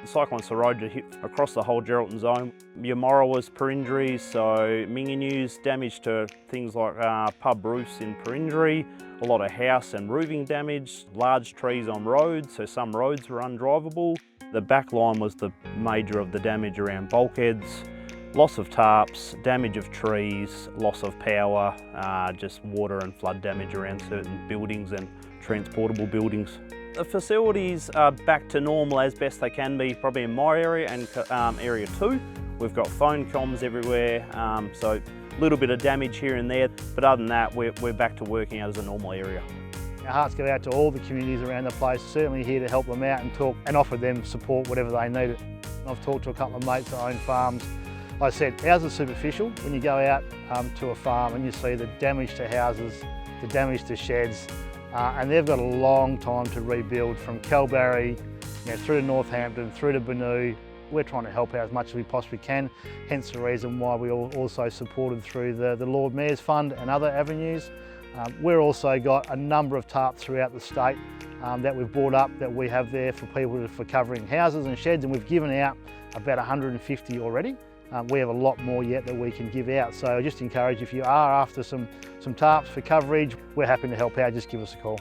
Cyclone Seroja hit across the whole Geraldton zone. Yamora was Perindri, so Minganews, damage to things like pub roofs in Perindri, a lot of house and roofing damage, large trees on roads, so some roads were undrivable. The back line was the major of the damage around bulkheads, loss of tarps, damage of trees, loss of power, just water and flood damage around certain buildings and transportable buildings. The facilities are back to normal as best they can be, probably in my area and area 2. We've got phone comms everywhere, so a little bit of damage here and there, but other than that, we're back to working out as a normal area. Our hearts go out to all the communities around the place, certainly here to help them out and talk and offer them support whatever they need it. I've talked to a couple of mates that own farms. Like I said, ours is superficial. When you go out to a farm and you see the damage to houses, the damage to sheds, and they've got a long time to rebuild from Kalbarri, through to Northampton, through to Benue. We're trying to help out as much as we possibly can, hence the reason why we also supported through the Lord Mayor's Fund and other avenues. We've also got a number of tarps throughout the state that we've brought up that we have there for people for covering houses and sheds, and we've given out about 150 already. We have a lot more yet that we can give out, so I just encourage, if you are after some tarps for coverage, we're happy to help out, just give us a call.